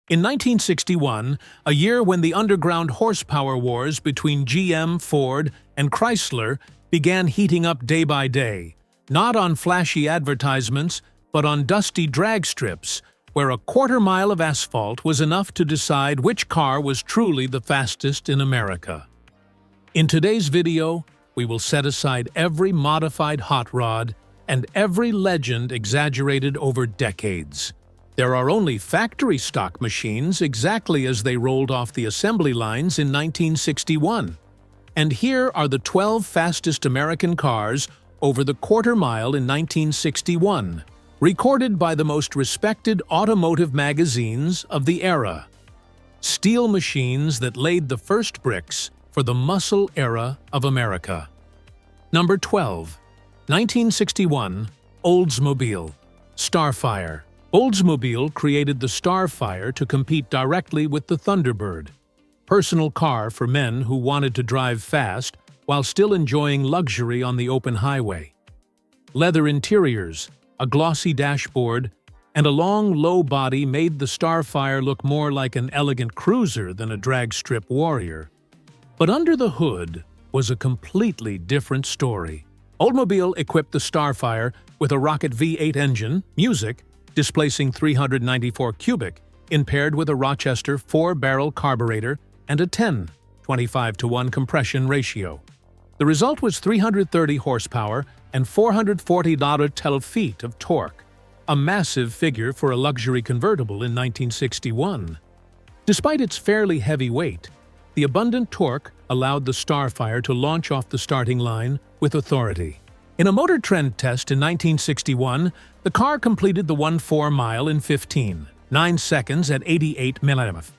In 1961, a year when the underground horsepower wars between GM, Ford, and Chrysler began heating up day by day, not on flashy advertisements, but on dusty drag strips, where a quarter-mile of asphalt was enough to decide which car was truly the fastest in America. In today's video, we will set aside every modified hot rod and every legend exaggerated over decades. There are only factory stock machines exactly as they rolled off the assembly lines in 1961. And here are the 12 fastest American cars over the quarter mile in 1961, recorded by the most respected automotive magazines of the era. Steel machines that laid the first bricks for the muscle era of America. Number 12. 1961 Oldsmobile Starfire. Oldsmobile created the Starfire to compete directly with the Thunderbird, personal car for men who wanted to drive fast while still enjoying luxury on the open highway. Leather interiors, a glossy dashboard, and a long, low body made the Starfire look more like an elegant cruiser than a drag strip warrior. But under the hood was a completely different story. Oldsmobile equipped the Starfire with a rocket V8 engine, music, displacing 394 cubic, paired with a Rochester 4-barrel carburetor and a 10:25:1 compression ratio. The result was 330 horsepower and 440 Newton-feet of torque, a massive figure for a luxury convertible in 1961. Despite its fairly heavy weight, the abundant torque allowed the Starfire to launch off the starting line with authority. In a Motor Trend test in 1961, the car completed the 1/4 mile in 15.9 seconds at 88 mm,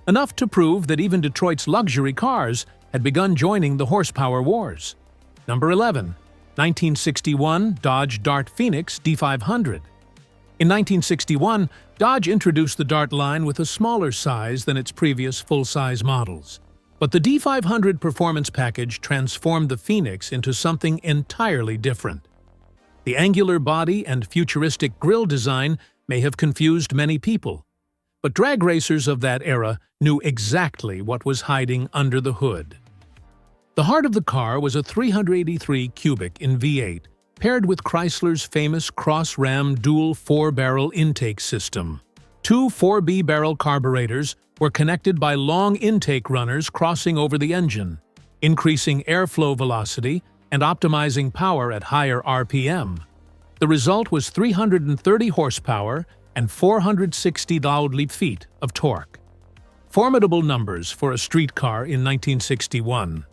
enough to prove that even Detroit's luxury cars had begun joining the horsepower wars. Number 11. 1961 Dodge Dart Phoenix D500. In 1961, Dodge introduced the Dart line with a smaller size than its previous full-size models. But the D500 performance package transformed the Phoenix into something entirely different. The angular body and futuristic grille design may have confused many people, but drag racers of that era knew exactly what was hiding under the hood. The heart of the car was a 383 cubic in V8, paired with Chrysler's famous cross-ram dual 4-barrel intake system. Two 4B-barrel carburetors were connected by long intake runners crossing over the engine, increasing airflow velocity and optimizing power at higher RPM. The result was 330 horsepower and 460 Newton-feet of torque. Formidable numbers for a street car in 1961.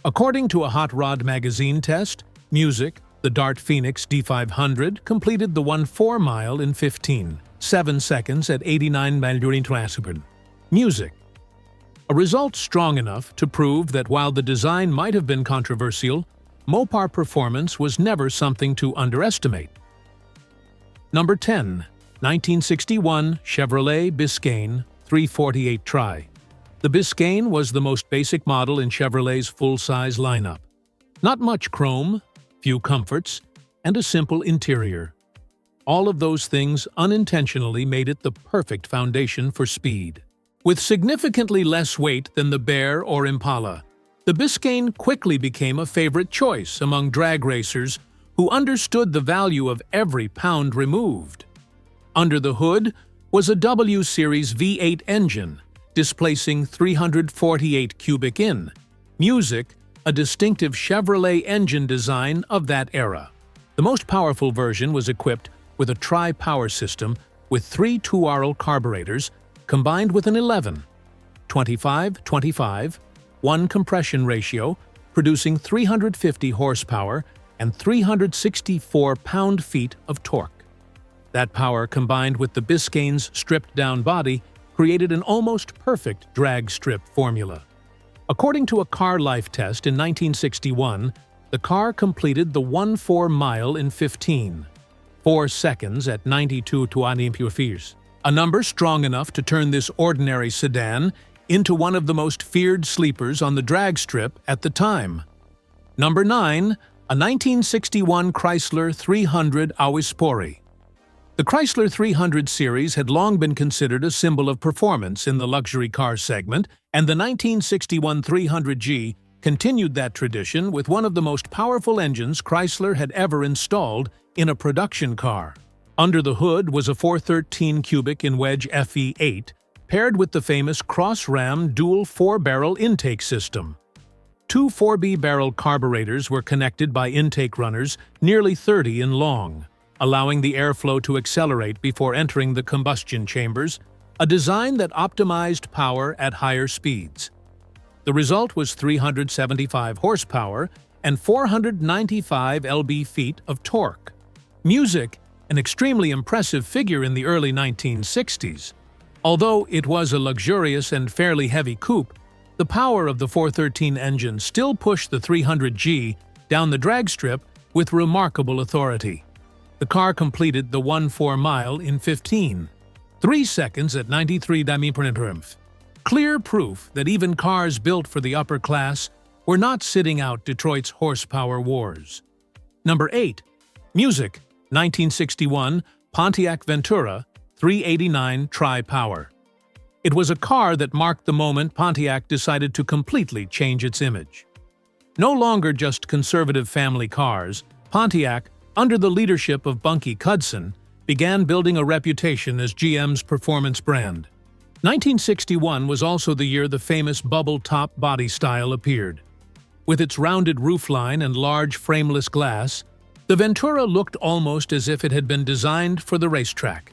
According to a Hot Rod magazine test, music, the Dart Phoenix D500 completed the 1/4 mile in 15.7 seconds at 89 Newton. Music. A result strong enough to prove that while the design might have been controversial, Mopar performance was never something to underestimate. Number 10. 1961 Chevrolet Biscayne 348 Tri. The Biscayne was the most basic model in Chevrolet's full-size lineup. Not much chrome, few comforts, and a simple interior. All of those things unintentionally made it the perfect foundation for speed. With significantly less weight than the Bear or Impala, the Biscayne quickly became a favorite choice among drag racers who understood the value of every pound removed. Under the hood was a W Series V8 engine, displacing 348 cubic in. Music, a distinctive Chevrolet engine design of that era. The most powerful version was equipped with a tri-power system with 3 2-RL carburetors combined with an 11.25:1 compression ratio, producing 350 horsepower and 364 pound-feet of torque. That power combined with the Biscayne's stripped-down body created an almost perfect drag strip formula. According to a car life test in 1961, the car completed the 1/4 mile in 15.4 seconds at 92 km/h, a number strong enough to turn this ordinary sedan into one of the most feared sleepers on the drag strip at the time. Number 9. A 1961 Chrysler 300 Awispori. The Chrysler 300 series had long been considered a symbol of performance in the luxury car segment, and the 1961 300G continued that tradition with one of the most powerful engines Chrysler had ever installed in a production car. Under the hood was a 413 cubic in wedge FE8, paired with the famous cross-ram dual 4-barrel intake system. Two 4B-barrel carburetors were connected by intake runners nearly 30 in long, allowing the airflow to accelerate before entering the combustion chambers, a design that optimized power at higher speeds. The result was 375 horsepower and 495 lb-ft of torque. Music, an extremely impressive figure in the early 1960s. Although it was a luxurious and fairly heavy coupe, the power of the 413 engine still pushed the 300G down the drag strip with remarkable authority. The car completed the 1/4 mile in 15.3 seconds at 93 km/h. Clear proof that even cars built for the upper class were not sitting out Detroit's horsepower wars. Number 8. Music, 1961 Pontiac Ventura 389 Tri-Power. It was a car that marked the moment Pontiac decided to completely change its image. No longer just conservative family cars, Pontiac, under the leadership of Bunky Cudson, began building a reputation as GM's performance brand. 1961 was also the year the famous bubble-top body style appeared. With its rounded roofline and large frameless glass, the Ventura looked almost as if it had been designed for the racetrack.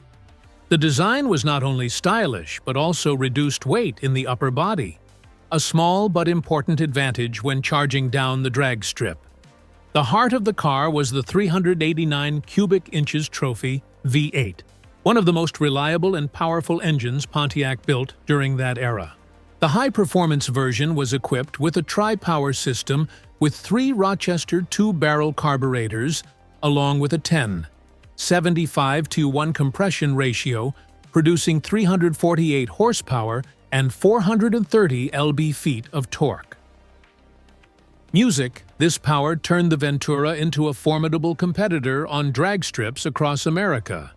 The design was not only stylish but also reduced weight in the upper body, a small but important advantage when charging down the drag strip. The heart of the car was the 389 cubic inches trophy V8, one of the most reliable and powerful engines Pontiac built during that era. The high-performance version was equipped with a tri-power system with 3 Rochester 2-barrel carburetors, along with a 10/75:1 compression ratio, producing 348 horsepower and 430 lb-ft of torque. Music, this power turned the Ventura into a formidable competitor on drag strips across America.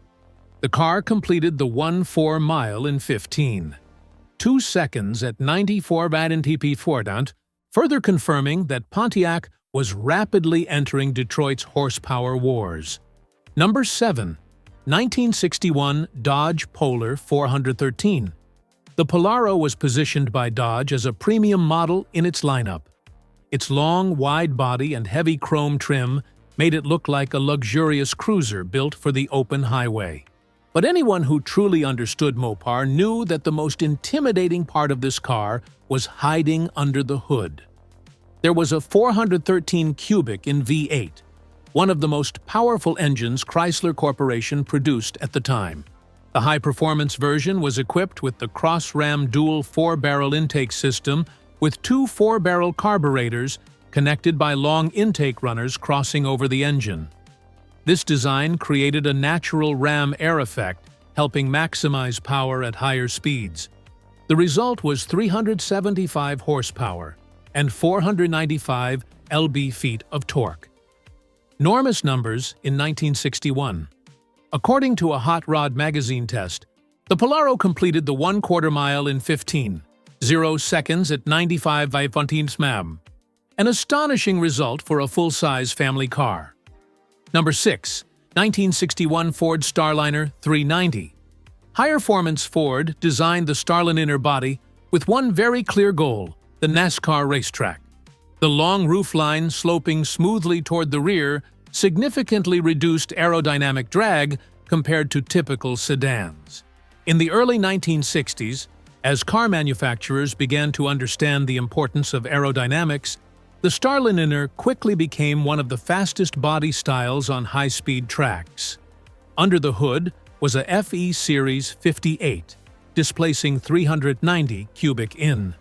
The car completed the 1/4 mile in 15.2 seconds at 94 km/h, further confirming that Pontiac was rapidly entering Detroit's horsepower wars. Number 7. 1961 Dodge Polar 413. The Polaro was positioned by Dodge as a premium model in its lineup. Its long, wide body and heavy chrome trim made it look like a luxurious cruiser built for the open highway. But anyone who truly understood Mopar knew that the most intimidating part of this car was hiding under the hood. There was a 413 cubic in V8, one of the most powerful engines Chrysler Corporation produced at the time. The high-performance version was equipped with the cross-ram dual 4-barrel intake system with 2 4-barrel carburetors connected by long intake runners crossing over the engine. This design created a natural ram air effect, helping maximize power at higher speeds. The result was 375 horsepower and 495 lb-ft of torque. Enormous numbers in 1961. According to a Hot Rod magazine test, the Polaro completed the 1/4 mile in 15.0 seconds at 95 km/h, an astonishing result for a full-size family car. Number 6. 1961 Ford Starliner 390. High-performance Ford designed the Starliner body with one very clear goal: the NASCAR racetrack. The long roofline sloping smoothly toward the rear significantly reduced aerodynamic drag compared to typical sedans. In the early 1960s, as car manufacturers began to understand the importance of aerodynamics, the Starliner quickly became one of the fastest body styles on high-speed tracks. Under the hood was a FE Series 58, displacing 390 cubic in.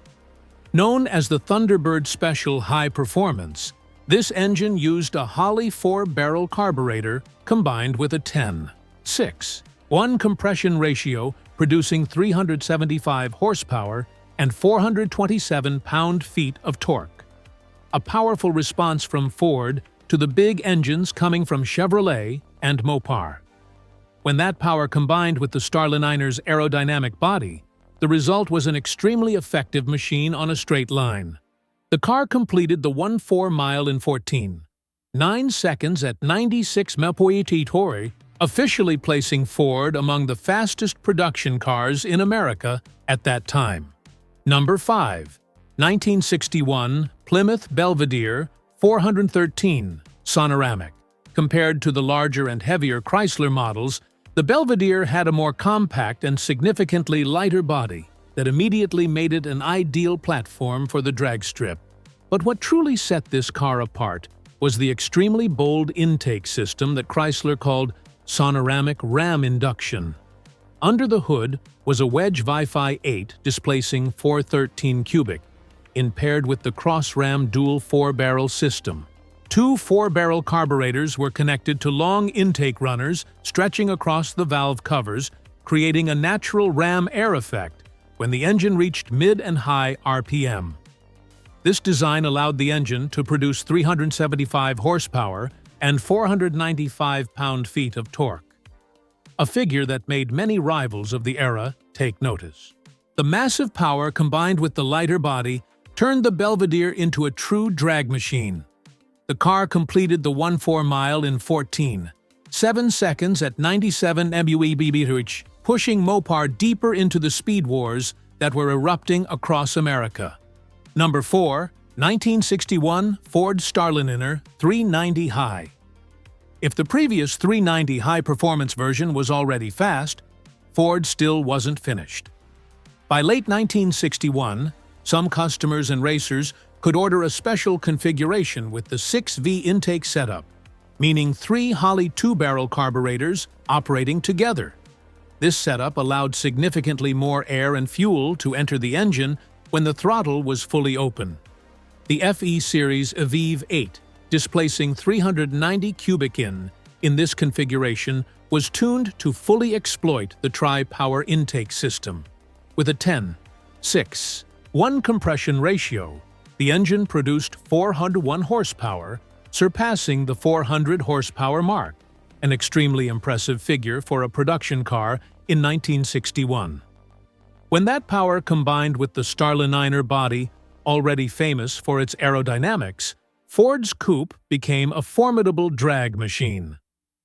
Known as the Thunderbird Special High Performance, this engine used a Holley 4-barrel carburetor combined with a 10/6:1 compression ratio, producing 375 horsepower and 427 pound-feet of torque. A powerful response from Ford to the big engines coming from Chevrolet and Mopar. When that power combined with the Starliner's aerodynamic body, the result was an extremely effective machine on a straight line. The car completed the 1.4 mile in 14.9 seconds at 96 mph, officially placing Ford among the fastest production cars in America at that time. Number 5. 1961 Plymouth Belvedere 413 Sonoramic. Compared to the larger and heavier Chrysler models, the Belvedere had a more compact and significantly lighter body that immediately made it an ideal platform for the drag strip. But what truly set this car apart was the extremely bold intake system that Chrysler called Sonoramic Ram Induction. Under the hood was a wedge Wi-Fi 8 displacing 413 cubic, paired with the cross-ram dual 4-barrel system. Two 4-barrel carburetors were connected to long intake runners stretching across the valve covers, creating a natural ram air effect when the engine reached mid and high RPM. This design allowed the engine to produce 375 horsepower and 495 pound-feet of torque, a figure that made many rivals of the era take notice. The massive power combined with the lighter body turned the Belvedere into a true drag machine. The car completed the 1.4 mile in 14.7 seconds at 97 mph, pushing Mopar deeper into the speed wars that were erupting across America. Number 4. 1961 Ford Starliner 390 High. If the previous 390 high-performance version was already fast, Ford still wasn't finished. By late 1961, some customers and racers could order a special configuration with the 6V intake setup, meaning 3 Holley 2-barrel carburetors operating together. This setup allowed significantly more air and fuel to enter the engine when the throttle was fully open. The FE Series Aviv 8, displacing 390 cubic in this configuration, was tuned to fully exploit the tri-power intake system. With a 10:6:1 compression ratio, the engine produced 401 horsepower, surpassing the 400 horsepower mark, an extremely impressive figure for a production car in 1961. When that power combined with the Starliner body, already famous for its aerodynamics, Ford's coupe became a formidable drag machine.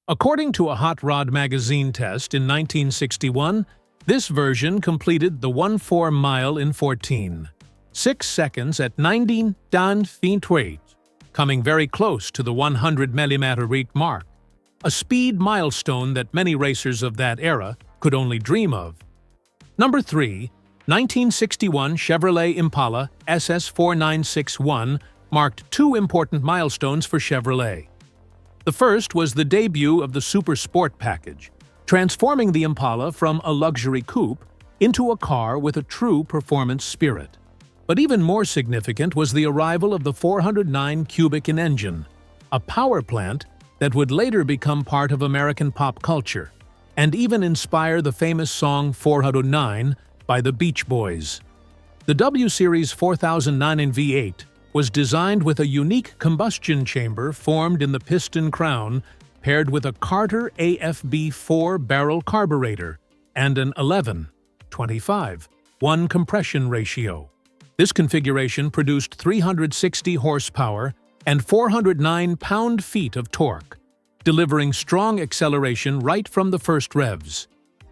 According to a Hot Rod magazine test in 1961, this version completed the 1.4 mile in 14.6 seconds at 19 feet, coming very close to the 100 mm mark, a speed milestone that many racers of that era could only dream of. Number 3. 1961 Chevrolet Impala SS4961 marked 2 important milestones for Chevrolet. The first was the debut of the Super Sport package, transforming the Impala from a luxury coupe into a car with a true performance spirit. But even more significant was the arrival of the 409 cubic in engine, a power plant that would later become part of American pop culture, and even inspire the famous song 409 by the Beach Boys. The W-Series 4009 in V8 was designed with a unique combustion chamber formed in the piston crown, paired with a Carter AFB 4-barrel carburetor and an 11:25:1 compression ratio. This configuration produced 360 horsepower and 409 pound-feet of torque, delivering strong acceleration right from the first revs.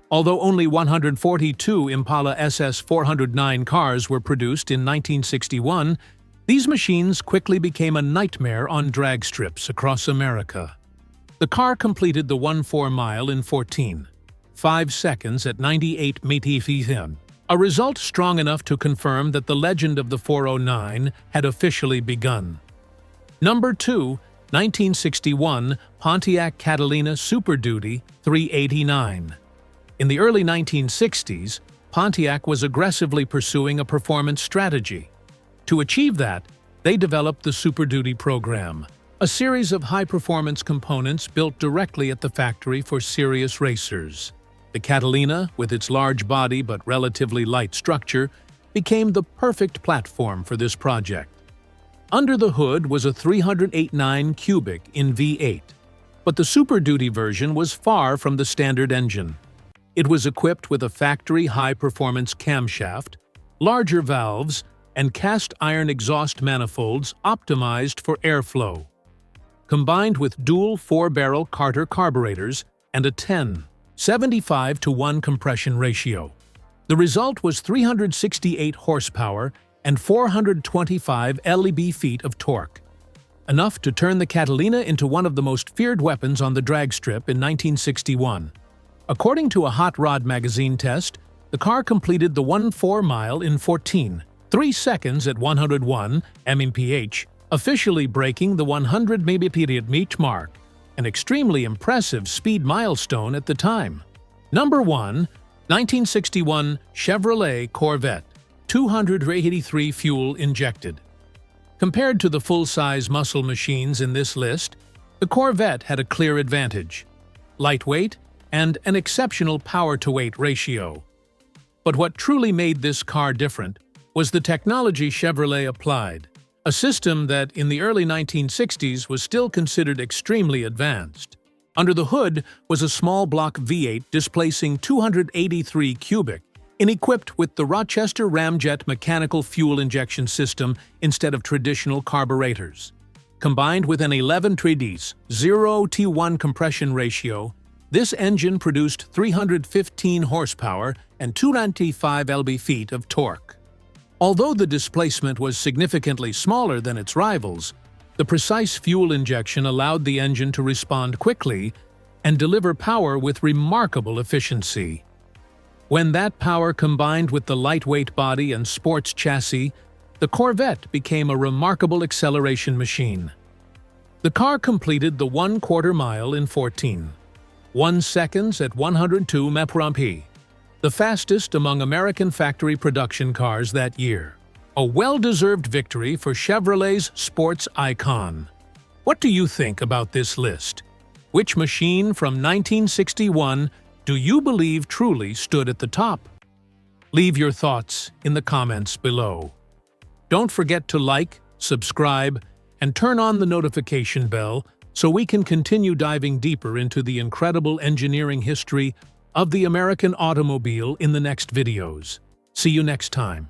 Although only 142 Impala SS 409 cars were produced in 1961, these machines quickly became a nightmare on drag strips across America. The car completed the 1.4 mile in 14.5 seconds at 98 mph, a result strong enough to confirm that the legend of the 409 had officially begun. Number 2. 1961 Pontiac Catalina Super Duty 389. In the early 1960s, Pontiac was aggressively pursuing a performance strategy. To achieve that, they developed the Super Duty program, a series of high-performance components built directly at the factory for serious racers. The Catalina, with its large body but relatively light structure, became the perfect platform for this project. Under the hood was a 389 cubic in V8, But the Super Duty version was far from the standard engine. It was equipped with a factory high-performance camshaft, larger valves, and cast-iron exhaust manifolds optimized for airflow, combined with dual 4-barrel Carter carburetors and a 10:75:1 compression ratio. The result was 368 horsepower and 425 lb-feet of torque, enough to turn the Catalina into one of the most feared weapons on the drag strip in 1961. According to a Hot Rod magazine test, the car completed the 1.4 mile in 14.3 seconds at 101 mph, officially breaking the 100 mph mark, an extremely impressive speed milestone at the time. Number 1. 1961 Chevrolet Corvette, 283 fuel injected. Compared to the full-size muscle machines in this list, the Corvette had a clear advantage: lightweight and an exceptional power-to-weight ratio. But what truly made this car different was the technology Chevrolet applied, a system that in the early 1960s was still considered extremely advanced. Under the hood was a small block V8 displacing 283 cubic and equipped with the Rochester Ramjet mechanical fuel injection system instead of traditional carburetors. Combined with an 11:0:1 compression ratio, this engine produced 315 horsepower and 295 lb-feet of torque. Although the displacement was significantly smaller than its rivals, the precise fuel injection allowed the engine to respond quickly and deliver power with remarkable efficiency. When that power combined with the lightweight body and sports chassis, the Corvette became a remarkable acceleration machine. The car completed the 1/4 mile in 14.1 seconds at 102 mph, the fastest among American factory production cars that year. A well-deserved victory for Chevrolet's sports icon. What do you think about this list? Which machine from 1961 do you believe truly stood at the top? Leave your thoughts in the comments below. Don't forget to like, subscribe, and turn on the notification bell so we can continue diving deeper into the incredible engineering history of the American automobile in the next videos. See you next time.